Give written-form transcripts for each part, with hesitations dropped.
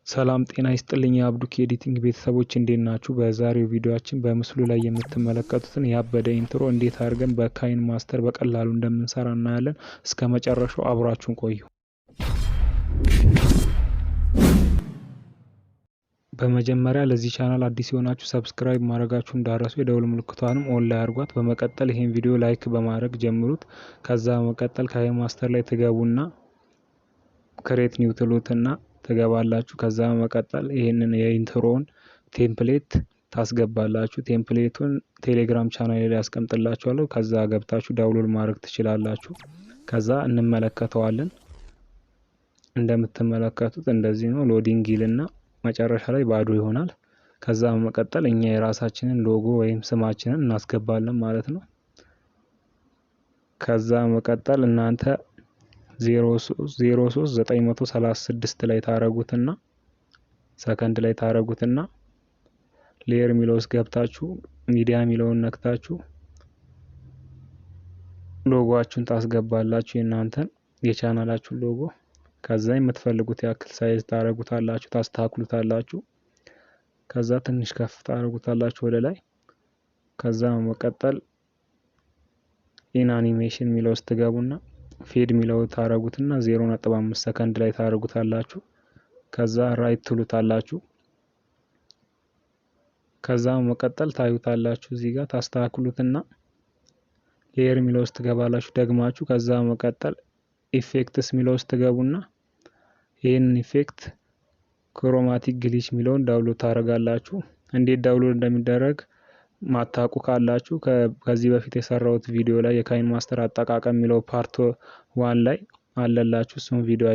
ሰላም ጤና ይስጥልኝ የአብዱኬ ኤዲቲንግ ቤተሰቦች እንዴት ናችሁ? በዛሬው ቪዲዮአችን በምስሉ ላይ የምትመለከቱትን ያበደ ኢንትሮ እንዴት አድርገን በካይን ማስተር በቀላሉ እንደምንሰራ እናያለን። እስከ መጨረሻው አብራችሁን ቆዩ። በመጀመሪያ ለዚህ ቻናል አዲስ የሆናችሁ ሰብስክራይብ ማድረጋችሁ እንዳረሱ፣ የደውል ምልክቷንም ኦን ላይ አድርጓት። በመቀጠል ይሄን ቪዲዮ ላይክ በማድረግ ጀምሩት። ከዛ በመቀጠል ካይን ማስተር ላይ ትገቡና ክሬት ኒው ትሉትና ትገባላችሁ። ከዛ በመቀጠል ይሄንን የኢንትሮውን ቴምፕሌት ታስገባላችሁ። ቴምፕሌቱን ቴሌግራም ቻናል ላይ አስቀምጥላችኋለሁ። ከዛ ገብታችሁ ዳውንሎድ ማድረግ ትችላላችሁ። ከዛ እንመለከተዋለን። እንደምትመለከቱት እንደዚህ ነው። ሎዲንግ ይልና መጨረሻ ላይ ባዶ ይሆናል። ከዛ በመቀጠል እኛ የራሳችንን ሎጎ ወይም ስማችንን እናስገባለን ማለት ነው። ከዛ በመቀጠል እናንተ 03936 ላይ ታረጉትና ሰከንድ ላይ ታረጉትና ሌየር ሚለውስ ገብታችሁ ሚዲያ ሚለውን ነክታችሁ ሎጎአችሁን ታስገባላችሁ፣ የናንተን የቻናላችሁን ሎጎ። ከዛ የምትፈልጉት ያክል ሳይዝ ታረጉታላችሁ፣ ታስተካክሉታላችሁ። ከዛ ትንሽ ከፍ ታረጉታላችሁ ወደ ላይ። ከዛ መቀጠል ኢን አኒሜሽን ሚለውስ ትገቡና ፌድ ሚለው ታረጉትና 0.5 ሰከንድ ላይ ታረጉታላችሁ። ከዛ ራይት ትሉታላችሁ። ከዛ መቀጠል ታዩታላችሁ። እዚህ ጋር ታስተካክሉትና ሌየር ሚለው ውስጥ ትገባላችሁ ደግማችሁ። ከዛ መቀጠል ኢፌክትስ ሚለው ውስጥ ትገቡና ይሄንን ኢፌክት ክሮማቲክ ግሊች ሚለውን ዳውንሎድ ታረጋላችሁ። እንዴት ዳውንሎድ እንደሚደረግ ማታቁ ካላችሁ ከዚህ በፊት የሰራሁት ቪዲዮ ላይ የካይን ማስተር አጠቃቀም ሚለው ፓርት 1 ላይ አለላችሁ። እሱን ቪዲዮ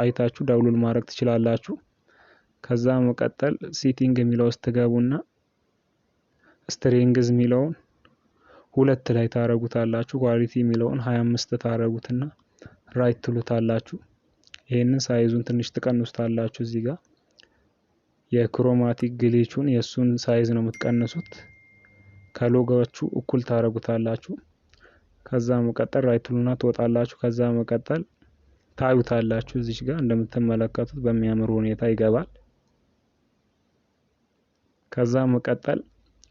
አይታችሁ ዳውንሎድ ማድረግ ትችላላችሁ። ከዛ መቀጠል ሴቲንግ ሚለው ውስጥ ትገቡና ስትሪንግዝ ሚለውን 2 ላይ ታረጉታላችሁ። ኳሊቲ ሚለውን 25 ታረጉትና ራይት ትሉታላችሁ። ይሄንን ሳይዙን ትንሽ ትቀንሱታላችሁ። እዚህ ጋር የክሮማቲክ ግሊቹን የሱን ሳይዝ ነው የምትቀንሱት። ከሎጎዎቹ እኩል ታረጉታላችሁ። ከዛ መቀጠል ራይት ትሉና ትወጣላችሁ። ከዛ መቀጠል ታዩታላችሁ። እዚህ ጋር እንደምትመለከቱት በሚያምር ሁኔታ ይገባል። ከዛ መቀጠል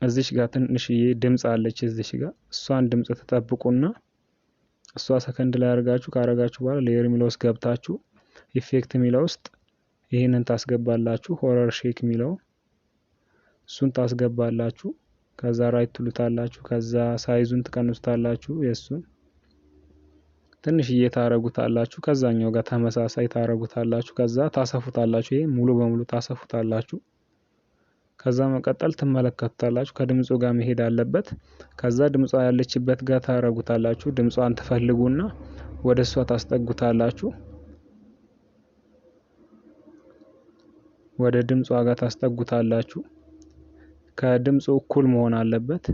እዚህ ጋር ትንሽዬ ድምጽ አለች። እዚህ ጋር እሷን ድምጽ ተጠብቁና እሷ ሰከንድ ላይ አርጋችሁ ካረጋችሁ በኋላ ሌየር ሚለው ውስጥ ገብታችሁ ኢፌክት ሚለው ውስጥ ይሄንን ታስገባላችሁ። ሆረር ሼክ ሚለው እሱን ታስገባላችሁ። ከዛ ራይት ትሉታላችሁ። ከዛ ሳይዙን ትቀንሱታላችሁ። የሱን ትንሽዬ ታረጉታላችሁ። ከዛኛው ጋር ተመሳሳይ ታረጉታላችሁ። ከዛ ታሰፉታላችሁ። ይሄ ሙሉ በሙሉ ታሰፉታላችሁ። ከዛ መቀጠል ትመለከቱታላችሁ። ከድምጹ ጋር መሄድ አለበት። ከዛ ድምጿ ያለችበት ጋር ታረጉታላችሁ። ድምጿን ትፈልጉና ወደሷ ታስጠጉታላችሁ። ወደ ድምጿ ጋር ታስጠጉታላችሁ። ከድምጹ እኩል መሆን አለበት።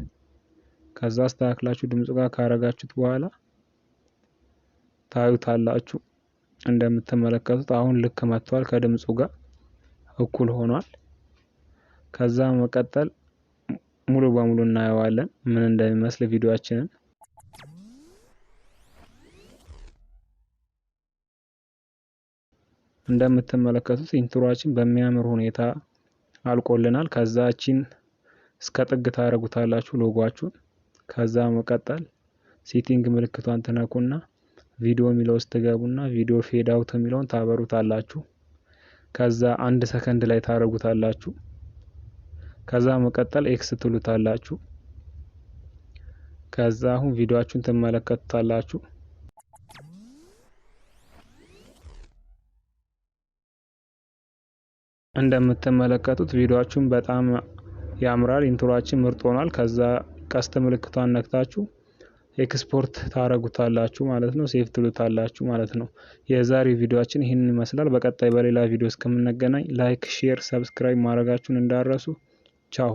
ከዛ አስተካክላችሁ ድምጹ ጋር ካረጋችሁት በኋላ ታዩታላችሁ። እንደምትመለከቱት አሁን ልክ መጥቷል። ከድምጹ ጋር እኩል ሆኗል። ከዛ መቀጠል ሙሉ በሙሉ እናየዋለን ምን እንደሚመስል ቪዲዮአችንን። እንደምትመለከቱት ኢንትሮአችን በሚያምር ሁኔታ አልቆልናል። ከዛችን እስከ ጥግ ታረጉታላችሁ ሎጎአችሁን። ከዛ መቀጠል ሴቲንግ ምልክቷን ትነኩና ቪዲዮ ሚለው ውስጥ ትገቡና ቪዲዮ ፌድ አውት ሚለውን ታበሩታላችሁ። ከዛ 1 ሰከንድ ላይ ታረጉታላችሁ። ከዛ መቀጠል ኤክስ ትሉታላችሁ። ከዛ አሁን ቪዲዮአችሁን ትመለከቱታላችሁ። እንደምትመለከቱት ቪዲዮአችሁን በጣም ያምራል። ኢንትሮአችን ምርጥ ሆኗል። ከዛ ቀስት ምልክቷን ነክታችሁ ኤክስፖርት ታረጉታላችሁ ማለት ነው። ሴቭ ትሉታላችሁ ማለት ነው። የዛሬው ቪዲዮአችን ይህንን ይመስላል። በቀጣይ በሌላ ቪዲዮ እስከምንገናኝ ላይክ፣ ሼር፣ ሰብስክራይብ ማድረጋችሁን እንዳረሱ። ቻው።